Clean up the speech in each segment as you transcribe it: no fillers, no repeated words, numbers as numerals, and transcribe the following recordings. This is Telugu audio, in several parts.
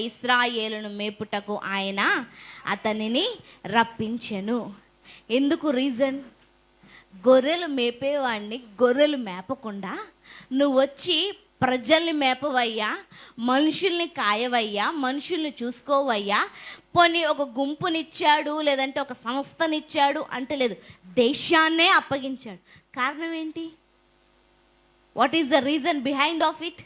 ఇశ్రాయేలును మేపుటకు ఆయన అతనిని రప్పించెను. ఎందుకు రీజన్? గొర్రెలు మేపేవాడిని గొర్రెలు మేపకుండా నువ్వు వచ్చి ప్రజల్ని మేపవయ్యా, మనుషుల్ని కాయవయ్యా, మనుషుల్ని చూసుకోవయ్యా, పోనీ ఒక గుంపునిచ్చాడు లేదంటే ఒక సంస్థనిచ్చాడు అంటే లేదు, దేశాన్నే అప్పగించాడు. కారణం ఏంటి? What is the reason behind of it?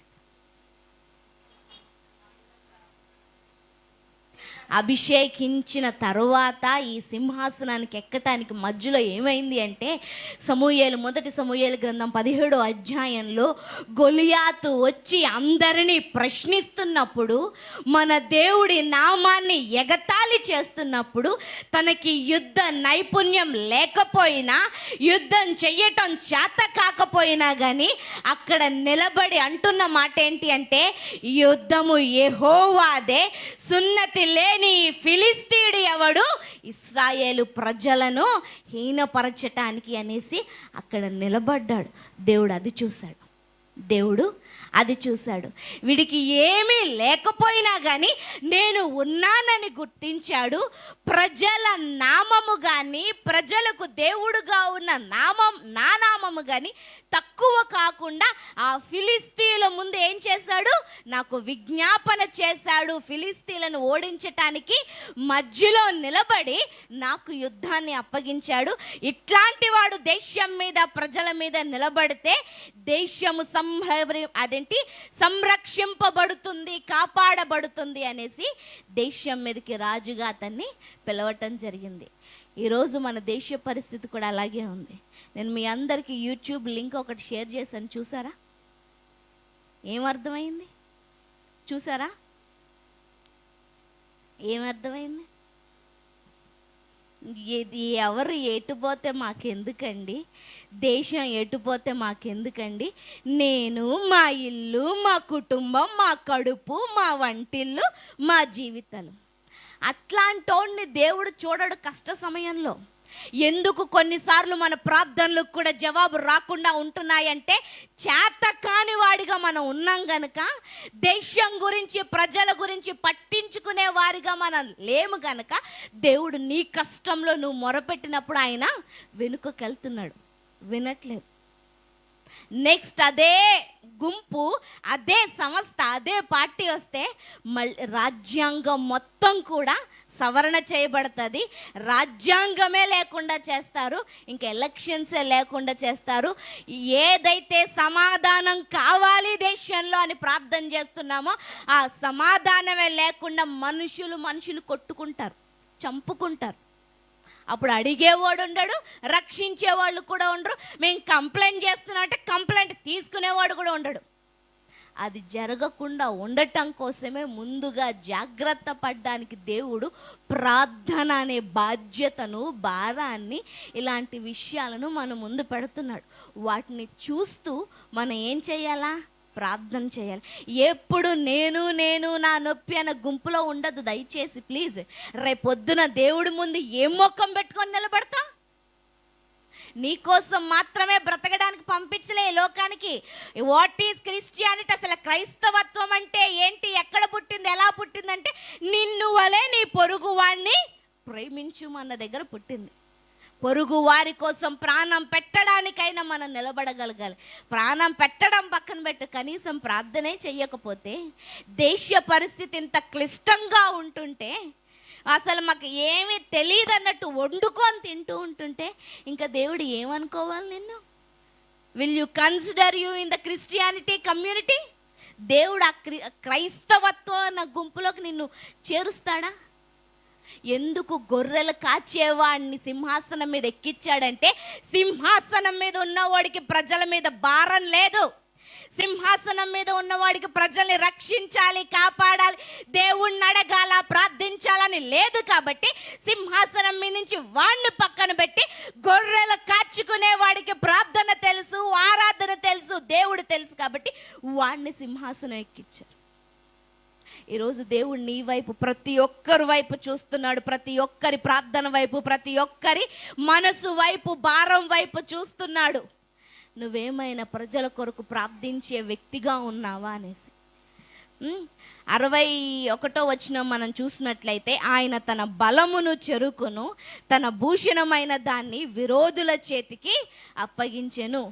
అభిషేకించిన తరువాత ఈ సింహాసనానికి ఎక్కటానికి మధ్యలో ఏమైంది అంటే, మొదటి సమూయేలు గ్రంథం 17వ అధ్యాయంలో గొలియాతు వచ్చి అందరినీ ప్రశ్నిస్తున్నప్పుడు, మన దేవుడి నామాన్ని ఎగతాళి చేస్తున్నప్పుడు, తనకి యుద్ధ నైపుణ్యం లేకపోయినా, యుద్ధం చెయ్యటం చేత కాకపోయినా కానీ అక్కడ నిలబడి అంటున్న మాట ఏంటి అంటే, యుద్ధము యెహోవాదే, సున్నతి లేని ఫిలిస్తీయుడు ఎవడు ఇశ్రాయేలు ప్రజలను హీనపరచటానికి అనేసి అక్కడ నిలబడ్డాడు. దేవుడు అది చూశాడు. వీడికి ఏమీ లేకపోయినా కానీ నేను ఉన్నానని గుర్తించాడు. ప్రజల నామము కానీ, ప్రజలకు దేవుడుగా ఉన్న నా నామము కానీ తక్కువ కాకుండా ఆ ఫిలిస్తీన్ల ముందు ఏం చేశాడు? నాకు విజ్ఞాపన చేశాడు. ఫిలిస్తీన్లను ఓడించటానికి మధ్యలో నిలబడి నాకు యుద్ధాన్ని అప్పగించాడు. ఇట్లాంటి వాడు దేశం మీద, ప్రజల మీద నిలబడితే దేశము సంరక్షింపబడుతుంది, కాపాడబడుతుంది అనేసి దేశం మీదకి రాజుగా అతన్ని పిలవటం జరిగింది. ఈరోజు మన దేశ పరిస్థితి కూడా అలాగే ఉంది. నేను మీ అందరికీ యూట్యూబ్ లింక్ ఒకటి షేర్ చేశాను, చూసారా? ఏమర్థమైంది? చూసారా? ఏమర్థమైంది? ఎవరు ఎటుపోతే మాకెందుకండి, దేశం ఎటుపోతే మాకెందుకండి, నేను, మా ఇల్లు, మా కుటుంబం, మా కడుపు, మా వంటిల్లు, మా జీవితాలు. అట్లాంటోడిని దేవుడు చూడడు కష్ట సమయంలో. ఎందుకు కొన్నిసార్లు మన ప్రార్థనలకు కూడా జవాబు రాకుండా ఉంటున్నాయంటే, చేత కాని వాడిగా మనం ఉన్నాం గనక, దేశం గురించి, ప్రజల గురించి పట్టించుకునే వారిగా మనం లేము గనక, దేవుడు నీ కష్టంలో నువ్వు మొరపెట్టినప్పుడు ఆయన వెనుకకెళ్తున్నాడు, వినట్లేదు. నెక్స్ట్ అదే గుంపు, అదే సంస్థ, అదే పార్టీ వస్తే మళ్ళీ రాజ్యాంగం మొత్తం కూడా సవరణ చేయబడుతుంది. రాజ్యాంగమే లేకుండా చేస్తారు, ఇంకా ఎలక్షన్సే లేకుండా చేస్తారు. ఏదైతే సమాధానం కావాలి దేశంలో అని ప్రార్థన చేస్తున్నామో ఆ సమాధానమే లేకుండా మనుషులు కొట్టుకుంటారు, చంపుకుంటారు. అప్పుడు అడిగేవాడు ఉండడు, రక్షించేవాళ్ళు కూడా ఉండరు. మేము కంప్లైంట్ చేస్తున్నామంటే కంప్లైంట్ తీసుకునేవాడు కూడా ఉండడు. అది జరగకుండా ఉండటం కోసమే ముందుగా జాగ్రత్త పడడానికి దేవుడు ప్రార్థన అనే బాధ్యతను, భారాన్ని, ఇలాంటి విషయాలను మన ముందు పెడుతున్నాడు. వాటిని చూస్తూ మనం ఏం చేయాలా? ప్రార్థన చేయాలి. ఎప్పుడు నేను నా నొప్పి అన్న గుంపులో ఉండదు దయచేసి, ప్లీజ్. రేపొద్దున దేవుడి ముందు ఏం మొక్కం పెట్టుకొని నిలబడతా? నీకోసం మాత్రమే బ్రతకడానికి పంపించలే లోకానికి. What is Christianity? అసలు క్రైస్తవత్వం అంటే ఏంటి, ఎక్కడ పుట్టింది, ఎలా పుట్టిందంటే, నిన్ను వలే నీ పొరుగు వాడిని ప్రేమించు మన దగ్గర పుట్టింది. పొరుగు వారి కోసం ప్రాణం పెట్టడానికైనా మనం నిలబడగలగాలి. ప్రాణం పెట్టడం పక్కన పెట్టు, కనీసం ప్రార్థనే చెయ్యకపోతే, దేశ పరిస్థితి ఇంత క్లిష్టంగా ఉంటుంటే, అసలు మాకు ఏమీ తెలియదు అన్నట్టు వండుకొని తింటూ ఉంటుంటే, ఇంకా దేవుడు ఏమనుకోవాలి నిన్ను? Will you consider you in the Christianity community? దేవుడు ఆ క్రైస్తవత్వం అన్న గుంపులోకి నిన్ను చేరుస్తాడా? ఎందుకు గొర్రెలు కాచేవాడిని సింహాసనం మీద ఎక్కించాడంటే, సింహాసనం మీద ఉన్నవాడికి ప్రజల మీద భారం లేదు. సింహాసనం మీద ఉన్నవాడికి ప్రజల్ని రక్షించాలి, కాపాడాలి, దేవుణ్ణి అడగాల, ప్రార్థించాలని లేదు. కాబట్టి సింహాసనం మీద నుంచి వాడిని పక్కన పెట్టి గొర్రెలు కాచుకునే వాడికి ప్రార్థన తెలుసు, ఆరాధన తెలుసు, దేవుడు తెలుసు కాబట్టి వాడిని సింహాసనం ఎక్కించారు. ఈరోజు దేవుడు నీ వైపు, ప్రతి ఒక్కరి వైపు చూస్తున్నాడు. ప్రతి ఒక్కరి ప్రార్థన వైపు, ప్రతి ఒక్కరి మనసు వైపు, భారం వైపు చూస్తున్నాడు. నువ్వేమైనా ప్రజల కొరకు ప్రార్థించే వ్యక్తిగా ఉన్నావా అనేసి. 61 మనం చూసినట్లయితే, ఆయన తన బలమును చెరుకును తన భూషణమైన దాన్ని విరోధుల చేతికి అప్పగించెను.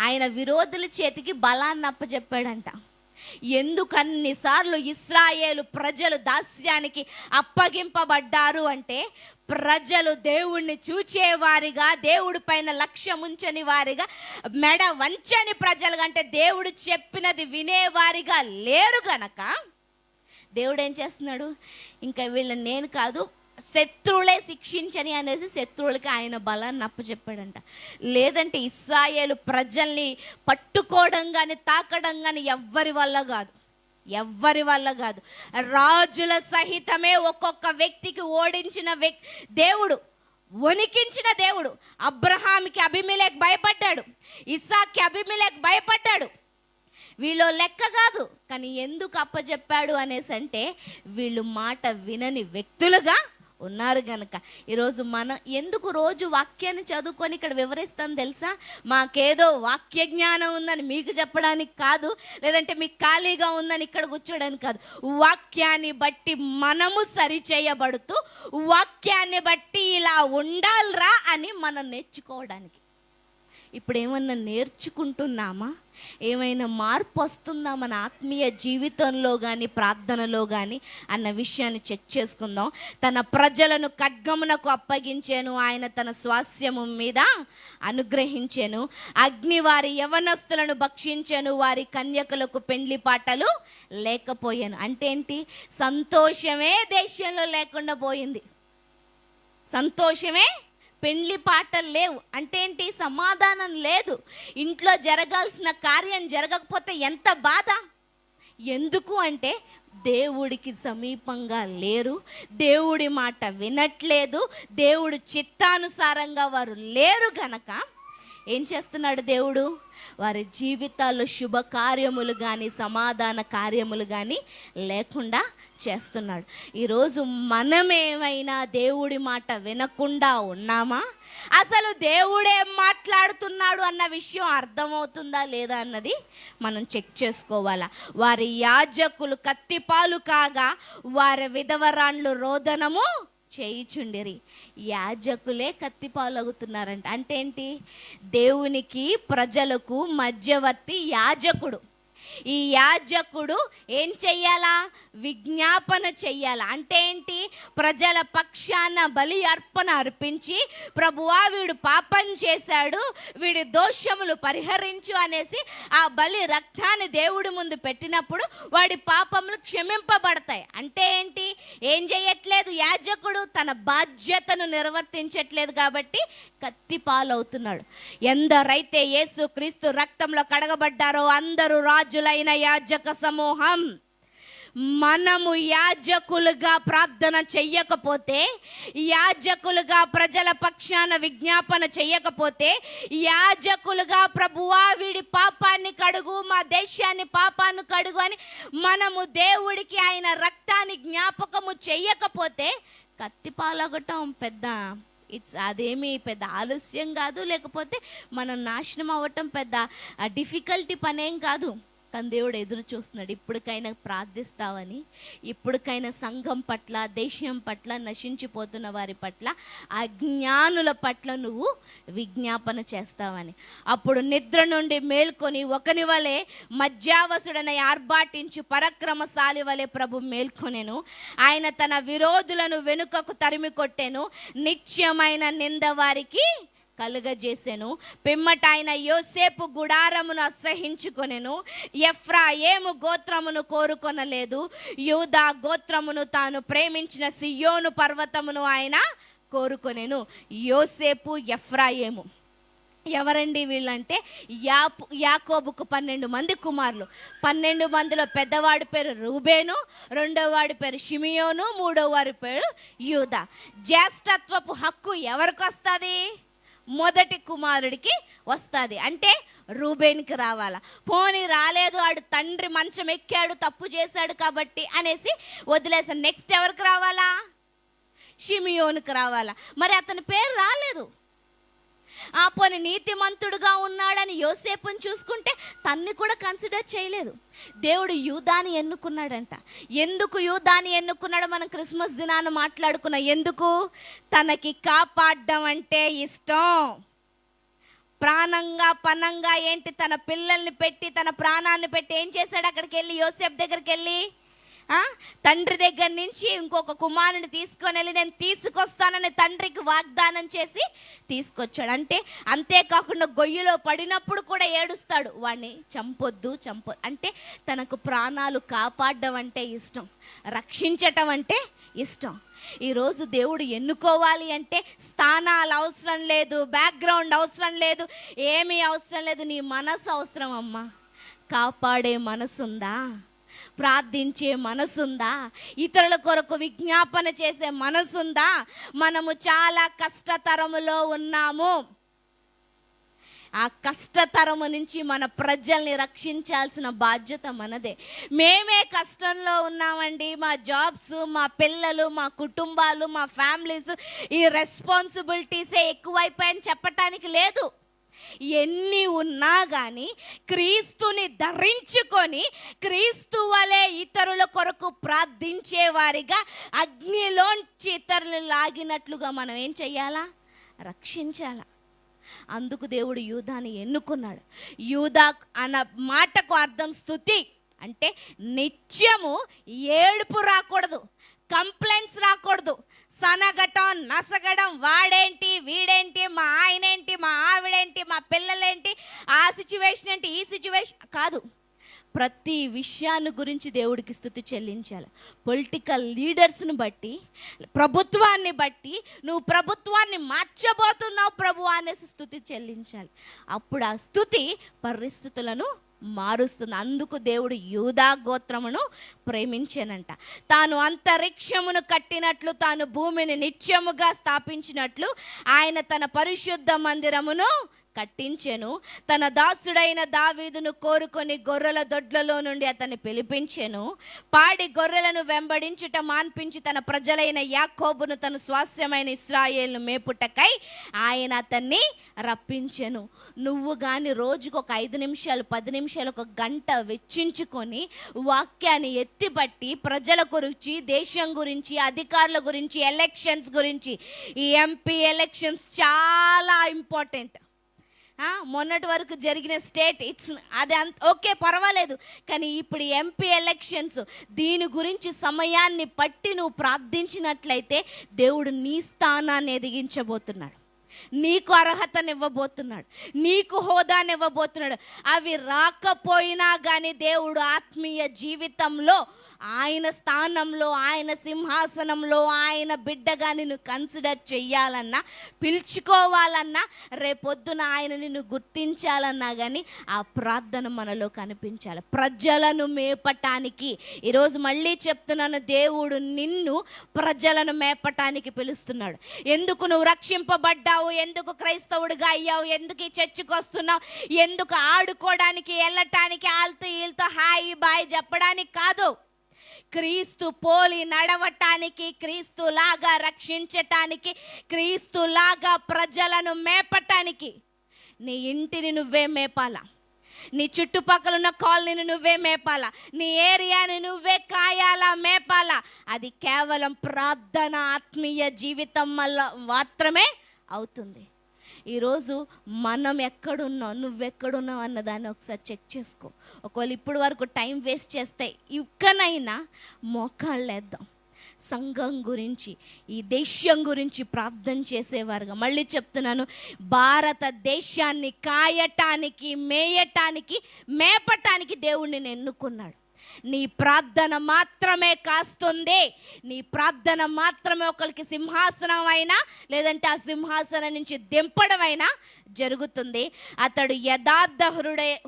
ఆయన విరోధుల చేతికి బలాన్ని అప్పచెప్పాడంట. ఎందుకన్నిసార్లు ఇశ్రాయేలు ప్రజలు దాస్యానికి అప్పగింపబడ్డారు అంటే, ప్రజలు దేవుణ్ణి చూచేవారిగా, దేవుడి పైన లక్ష్యం ఉంచని వారిగా, మెడ వంచని ప్రజలు అంటే దేవుడు చెప్పినది వినేవారిగా లేరు గనక దేవుడు ఏం చేస్తున్నాడు, ఇంకా వీళ్ళని నేను కాదు శత్రువులే శిక్షించని అనేసి శత్రువులకి ఆయన బలాన్ని అప్పచెప్పాడంట. లేదంటే ఇశ్రాయేలు ప్రజల్ని పట్టుకోవడం కానీ తాకడం కానీ ఎవ్వరి వల్ల కాదు. రాజుల సహితమే ఒక్కొక్క వ్యక్తికి ఓడించిన దేవుడు, వణికించిన దేవుడు. అబ్రహాంకి అబీమెలెకు భయపడ్డాడు, ఇస్సాక్కి అబీమెలెకు భయపడ్డాడు. వీళ్ళు లెక్క కాదు, కానీ ఎందుకు అప్పచెప్పాడు అనేసి అంటే, వీళ్ళు మాట వినని వ్యక్తులుగా ఉన్నారు గనక. ఈరోజు మనం ఎందుకు రోజు వాక్యాన్ని చదువుకొని ఇక్కడ వివరిస్తాను తెలుసా? మాకేదో వాక్య జ్ఞానం ఉందని మీకు చెప్పడానికి కాదు, లేదంటే మీకు ఖాళీగా ఉందని ఇక్కడ కూర్చోడానికి కాదు. వాక్యాన్ని బట్టి మనము సరిచేయబడుతూ, వాక్యాన్ని బట్టి ఇలా ఉండాలిరా అని మనం నేర్చుకోవడానికి. ఇప్పుడు ఏమన్నా నేర్చుకుంటున్నామా? ఏమైనా మార్పు వస్తుందా మన ఆత్మీయ జీవితంలో కానీ ప్రార్థనలో కానీ అన్న విషయాన్ని చెక్ చేసుకుందాం. తన ప్రజలను ఖడ్గమునకు అప్పగించాను, ఆయన తన స్వాస్యము మీద అనుగ్రహించాను. అగ్ని వారి యవనస్తులను భక్షించాను, వారి కన్యకలకు పెండ్లి పాటలు లేకపోయాను. అంటే ఏంటి? సంతోషమే దేశంలో లేకుండా పోయింది. సంతోషమే, పెండ్లి పాటలు లేవు. అంటే ఏంటి? సమాధానం లేదు. ఇంట్లో జరగాల్సిన కార్యం జరగకపోతే ఎంత బాధ. ఎందుకు అంటే దేవుడికి సమీపంగా లేరు, దేవుడి మాట వినట్లేదు, దేవుడి చిత్తానుసారంగా వారు లేరు గనక ఏం చేస్తున్నాడు దేవుడు? వారి జీవితాల్లో శుభకార్యములు కానీ సమాధాన కార్యములు కానీ లేకుండా చేస్తున్నాడు. ఈరోజు మనమేమైనా దేవుడి మాట వినకుండా ఉన్నామా? అసలు దేవుడేం మాట్లాడుతున్నాడు అన్న విషయం అర్థమవుతుందా లేదా అన్నది మనం చెక్ చేసుకోవాలా. వారి యాజకులు కత్తిపాలు కాగా వారి విధవరాండ్లు రోదనము చేయిచుండిరి. యాజకులే కత్తిపాలవుతున్నారంట. అంటే ఏంటి? దేవునికి ప్రజలకు మధ్యవర్తి యాజకుడు. ఈ యాజకుడు ఏం చెయ్యాలా? విజ్ఞాపన చెయ్యాల. అంటే ఏంటి? ప్రజల పక్షాన బలి అర్పణ అర్పించి, ప్రభువా వీడు పాపం చేశాడు, వీడి దోషములు పరిహరించు అనేసి ఆ బలి రక్తాన్ని దేవుడి ముందు పెట్టినప్పుడు వాడి పాపములు క్షమింపబడతాయి. అంటే ఏంటి? ఏం చేయట్లేదు యాజకుడు? తన బాధ్యతను నిర్వర్తించట్లేదు కాబట్టి కత్తి పాలవుతున్నాడు. ఎందరైతే యేసు క్రీస్తు రక్తంలో కడగబడ్డారో అందరూ రాజులైన యాజక సమూహం. మనము యాజకులుగా ప్రార్థన చెయ్యకపోతే, యాజకులుగా ప్రజల పక్షాన విజ్ఞాపన చెయ్యకపోతే, యాజకులుగా ప్రభువా వీడి పాపాన్ని కడుగు, మా దేశాన్ని పాపాన్ని కడుగు అని మనము దేవుడికి ఆయన రక్తాన్ని జ్ఞాపకము చెయ్యకపోతే కత్తిపాలగటం అదేమీ పెద్ద ఆలస్యం కాదు, లేకపోతే మనం నాశనం అవ్వటం పెద్ద డిఫికల్టీ పనేం కాదు. కానీ దేవుడు ఎదురు చూస్తున్నాడు. ఇప్పటికైనా ప్రార్థిస్తావని, ఇప్పటికైనా సంఘం పట్ల, దేశం పట్ల, నశించిపోతున్న వారి పట్ల, అజ్ఞానుల పట్ల నువ్వు విజ్ఞాపన చేస్తావని. అప్పుడు నిద్ర నుండి మేల్కొని ఒకని వలె మధ్యావసుడనై ఆర్భాటించు పరాక్రమశాలి వలె ప్రభు మేల్కొనెను. ఆయన తన విరోధులను వెనుకకు తరిమి కొట్టెను, నిత్యమైన నింద వారికి కలుగజేసెను. పిమ్మట ఆయన యోసేపు గుడారమును అసహించుకొనెను. ఎఫ్రాయిము గోత్రమును కోరుకొనలేదు. యూదా గోత్రమును తాను ప్రేమించిన సియోను పర్వతమును ఆయన కోరుకొనెను. యోసేపు, ఎఫ్రాయిము ఎవరండి వీళ్ళంటే? యాకోబుకు 12 మంది కుమారులు. 12 మందిలో పెద్దవాడి పేరు రూబేను, రెండవ వాడి పేరు షిమియోను, మూడవ వాడి పేరు యూదా. జ్యేష్ఠత్వపు హక్కు ఎవరికి వస్తుంది? మొదటి కుమారుడికి వస్తుంది. అంటే రూబేన్కి రావాలా. పోనీ రాలేదు, ఆడు తండ్రి మంచం ఎక్కాడు, తప్పు చేశాడు కాబట్టి అనేసి వదిలేసాను. నెక్స్ట్ ఎవరికి రావాలా? షిమియోనుకి రావాలా. మరి అతని పేరు రాలేదు. ఆ పోనీ నీతిమంతుడుగా ఉన్నాడని యోసేపుని చూసుకుంటే తన్ని కూడా కన్సిడర్ చేయలేదు. దేవుడు యూదాని ఎన్నుకున్నాడంట. ఎందుకు యూదాని ఎన్నుకున్నాడో మనం క్రిస్మస్ దినాన్ని మాట్లాడుకున్నాం. ఎందుకు? తనకి కాపాడడం అంటే ఇష్టం. ప్రాణంగా పనంగా ఏంటి, తన పిల్లల్ని పెట్టి తన ప్రాణాన్ని పెట్టి ఏం చేశాడు? అక్కడికి వెళ్ళి యోసేపు దగ్గరికి వెళ్ళి తండ్రి దగ్గర నుంచి ఇంకొక కుమారుని తీసుకొని వెళ్ళి నేను తీసుకొస్తానని తండ్రికి వాగ్దానం చేసి తీసుకొచ్చాడు. అంతేకాకుండా గొయ్యిలో పడినప్పుడు కూడా ఏడుస్తాడు, వాడిని చంపొద్దు. అంటే తనకు ప్రాణాలు కాపాడడం అంటే ఇష్టం, రక్షించటం అంటే ఇష్టం. ఈరోజు దేవుడు ఎన్నుకోవాలి అంటే స్థానాలు అవసరం లేదు, బ్యాక్గ్రౌండ్ అవసరం లేదు, ఏమీ అవసరం లేదు. నీ మనసు అవసరం అమ్మా. కాపాడే మనసుందా? ప్రార్థించే మనసుందా? ఇతరుల కొరకు విజ్ఞాపన చేసే మనసుందా? మనము చాలా కష్టతరములో ఉన్నాము. ఆ కష్టతరము నుంచి మన ప్రజల్ని రక్షించాల్సిన బాధ్యత మనదే. మేమే కష్టంలో ఉన్నామండి. మా జాబ్స్, మా పిల్లలు, మా కుటుంబాలు, మా ఫ్యామిలీస్, ఈ రెస్పాన్సిబిలిటీసే ఎక్కువైపోయాయని చెప్పటానికి లేదు. ఎన్ని ఉన్నా కానీ క్రీస్తుని ధరించుకొని క్రీస్తు వలె ఇతరుల కొరకు ప్రార్థించే వారిగా అగ్నిలోంచి ఇతరులను లాగినట్లుగా మనం ఏం చెయ్యాలా? రక్షించాలా. అందుకు దేవుడు యూదాని ఎన్నుకున్నాడు. యూదా అన్న మాటకు అర్థం స్తుతి. అంటే నిత్యము ఏడుపు రాకూడదు, కంప్లైంట్స్ రాకూడదు, సనగటం, నసగడం, వాడేంటి, వీడేంటి, మా ఆయనేంటి, మా ఆవిడేంటి, మా పిల్లలేంటి, ఆ సిచ్యువేషన్ ఏంటి, ఈ సిచ్యువేషన్ కాదు. ప్రతి విషయాన్ని గురించి దేవుడికి స్తుతి చెల్లించాలి. పొలిటికల్ లీడర్స్ని బట్టి, ప్రభుత్వాన్ని బట్టి, నువ్వు ప్రభుత్వాన్ని మార్చబోతున్నావు ప్రభు అనేసి స్తుతి చెల్లించాలి. అప్పుడు ఆ స్తుతి పరిస్థితులను మారుస్తుంది. అందుకు దేవుడు యూదా గోత్రమును ప్రేమించానంట. తాను అంతరిక్షమును కట్టినట్లు, తాను భూమిని నిత్యముగా స్థాపించినట్లు ఆయన తన పరిశుద్ధ మందిరమును కట్టించెను. తన దాసుడైన దావీదును కోరుకొని గొర్రెల దొడ్లలో నుండి అతన్ని పిలిపించెను. పాడి గొర్రెలను వెంబడించుట మాన్పించి తన ప్రజలైన యాకోబును తన స్వాస్యమైన ఇశ్రాయేలును మేపుటకై ఆయన అతన్ని రప్పించెను. నువ్వు కానీ రోజుకు ఒక 5 నిమిషాలు, 10 నిమిషాలు, ఒక గంట వెచ్చించుకొని వాక్యాన్ని ఎత్తిపట్టి ప్రజల గురించి, దేశం గురించి, అధికారుల గురించి, ఎలక్షన్స్ గురించి, ఈ ఎంపీ ఎలక్షన్స్ చాలా ఇంపార్టెంట్. మొన్నటి వరకు జరిగిన స్టేట్ అది ఓకే, పర్వాలేదు. కానీ ఇప్పుడు ఎంపీ ఎలక్షన్స్, దీని గురించి సమయాన్ని పట్టి నువ్వు ప్రార్థించినట్లయితే దేవుడు నీ స్థానాన్ని ఎదిగించబోతున్నాడు, నీకు అర్హతనివ్వబోతున్నాడు, నీకు హోదానివ్వబోతున్నాడు. అవి రాకపోయినా కానీ దేవుడు ఆత్మీయ జీవితంలో ఆయన స్థానంలో, ఆయన సింహాసనంలో ఆయన బిడ్డగా నిన్ను కన్సిడర్ చెయ్యాలన్నా, పిలుచుకోవాలన్నా, రేపొద్దున ఆయన నిన్ను గుర్తించాలన్నా కానీ ఆ ప్రార్థన మనలో కనిపించాలి. ప్రజలను మేపటానికి, ఈరోజు మళ్ళీ చెప్తున్నాను, దేవుడు నిన్ను ప్రజలను మేపటానికి పిలుస్తున్నాడు. ఎందుకు నువ్వు రక్షింపబడ్డావు, ఎందుకు క్రైస్తవుడిగా అయ్యావు, ఎందుకు ఈ చర్చికి వస్తున్నావు, ఎందుకు ఆడుకోవడానికి, వెళ్ళటానికి, ఆల్తో వీళ్ళతో హాయి బాయ్ చెప్పడానికి కాదు. క్రీస్తు పోలి నడవటానికి, క్రీస్తులాగా రక్షించటానికి, క్రీస్తులాగా ప్రజలను మేపటానికి. నీ ఇంటిని నువ్వే మేపాలా, నీ చుట్టుపక్కల ఉన్న కాలనీని నువ్వే మేపాలా, నీ ఏరియాని నువ్వే కాయాలా, మేపాలా. అది కేవలం ప్రార్థన, ఆత్మీయ జీవితం వల్ల మాత్రమే అవుతుంది. ఈరోజు మనం ఎక్కడున్నాం, నువ్వెక్కడున్నావు అన్నదాన్ని ఒకసారి చెక్ చేసుకో. ఒకవేళ ఇప్పుడు వరకు టైం వేస్ట్ చేస్తే ఇక్కడైనా మోకాళ్ళేద్దాం. సంఘం గురించి, ఈ దేశం గురించి ప్రార్థన చేసేవారుగా. మళ్ళీ చెప్తున్నాను, భారతదేశాన్ని కాయటానికి, మేయటానికి, మేపటానికి దేవుడు నిన్ను ఎన్నుకున్నాడు. నీ ప్రార్థన మాత్రమే కాస్తుంది, నీ ప్రార్థన మాత్రమే ఒకరికి సింహాసనం అయినా, లేదంటే ఆ సింహాసనం నుంచి దింపడం అయినా జరుగుతుంది. అతడు యథార్థ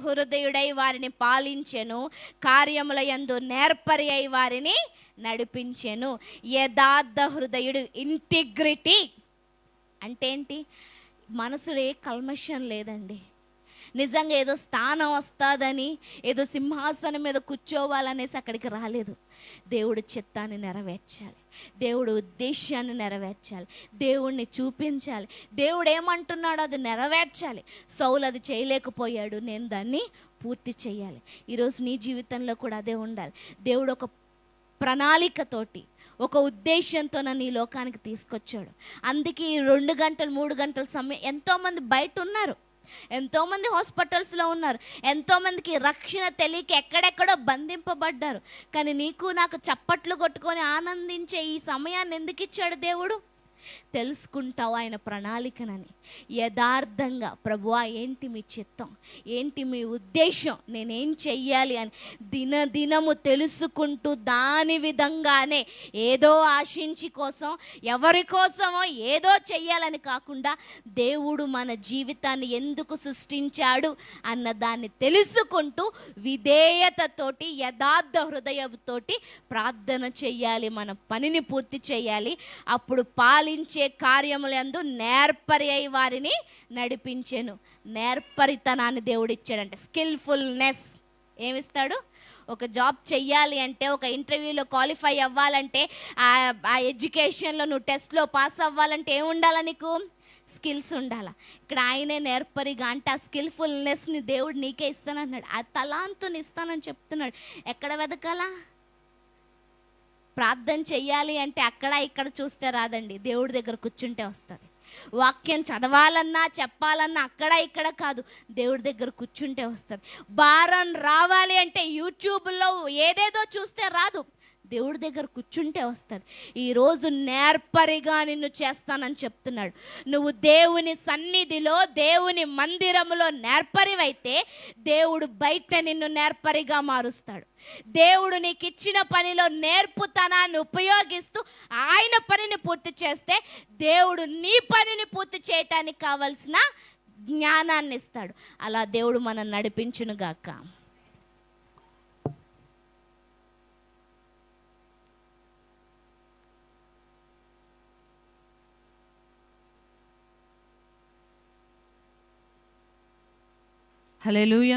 హృదయుడై వారిని పాలించెను, కార్యముల యందు నేర్పరి అయి వారిని నడిపించెను. యథార్థ హృదయుడు, ఇంటిగ్రిటీ అంటే ఏంటి? మనసులో ఏ కల్మషం లేదండి. నిజంగా ఏదో స్థానం వస్తుందని, ఏదో సింహాసనం మీద కూర్చోవాలనేసి అక్కడికి రాలేదు. దేవుడి చిత్తాన్ని నెరవేర్చాలి, దేవుడి ఉద్దేశాన్ని నెరవేర్చాలి, దేవుణ్ణి చూపించాలి, దేవుడు ఏమంటున్నాడో అది నెరవేర్చాలి. సౌలు అది చేయలేకపోయాడు, నేను దాన్ని పూర్తి చేయాలి. ఈరోజు నీ జీవితంలో కూడా అదే ఉండాలి. దేవుడు ఒక ప్రణాళికతోటి, ఒక ఉద్దేశంతో నన్ను ఈ లోకానికి తీసుకొచ్చాడు. అందుకే ఈ 2 గంటలు 3 గంటల సమయం ఎంతోమంది బయట ఉన్నారు, ఎంతోమంది హాస్పిటల్స్లో ఉన్నారు, ఎంతోమందికి రక్షణ తెలియక ఎక్కడెక్కడో బంధింపబడ్డారు. కానీ నీకు నాకు చప్పట్లు కొట్టుకొని ఆనందించే ఈ సమయాన్ని ఎందుకు ఇచ్చాడు దేవుడు? తెలుసుకుంటావు ఆయన ప్రణాళికనని. యథార్థంగా ప్రభువా ఏంటి మీ చిత్తం, ఏంటి మీ ఉద్దేశం, నేనేం చెయ్యాలి అని దినదినము తెలుసుకుంటూ దాని విధంగానే ఏదో ఆశించి కోసం, ఎవరి కోసమో ఏదో చెయ్యాలని కాకుండా దేవుడు మన జీవితాన్ని ఎందుకు సృష్టించాడు అన్న దాన్ని తెలుసుకుంటూ విధేయతతోటి యథార్థ హృదయంతోటి ప్రార్థన చెయ్యాలి, మన పనిని పూర్తి చేయాలి. అప్పుడు పాలించే కార్యములందు నేర్పరి అయి వారిని నడిపించెను. నేర్పరితనాన్ని దేవుడు ఇచ్చాడంటే స్కిల్ఫుల్నెస్. ఏమిస్తాడు? ఒక జాబ్ చెయ్యాలి అంటే, ఒక ఇంటర్వ్యూలో క్వాలిఫై అవ్వాలంటే, ఆ ఎడ్యుకేషన్లో నువ్వు టెస్ట్లో పాస్ అవ్వాలంటే ఏం ఉండాలా? నీకు స్కిల్స్ ఉండాలా. ఇక్కడ ఆయనే నేర్పరిగా అంటే ఆ స్కిల్ఫుల్నెస్ని దేవుడు నీకే ఇస్తానన్నాడు, ఆ తలాంతుని ఇస్తానని చెప్తున్నాడు. ఎక్కడ వెతకాలా? ప్రార్థన చెయ్యాలి అంటే అక్కడ ఇక్కడ చూస్తే రాదండి, దేవుడి దగ్గర కూర్చుంటే వస్తుంది. వాక్యం చదవాలన్నా చెప్పాలన్నా అక్కడ ఇక్కడ కాదు, దేవుడి దగ్గర కూర్చుంటే వస్తుంది. భారం రావాలి అంటే యూట్యూబ్లో ఏదేదో చూస్తే రాదు, దేవుడి దగ్గర కూర్చుంటే వస్తుంది. ఈరోజు నేర్పరిగా నిన్ను చేస్తానని చెప్తున్నాడు. నువ్వు దేవుని సన్నిధిలో, దేవుని మందిరములో నేర్పరివైతే దేవుడు బయట నిన్ను నేర్పరిగా మారుస్తాడు. దేవుడు నీకు ఇచ్చిన పనిలో నేర్పుతనాన్ని ఉపయోగిస్తూ ఆయన పనిని పూర్తి చేస్తే దేవుడు నీ పనిని పూర్తి చేయటానికి కావలసిన జ్ఞానాన్ని ఇస్తాడు. అలా దేవుడు మనం నడిపించునుగాక. హల్లెలూయా.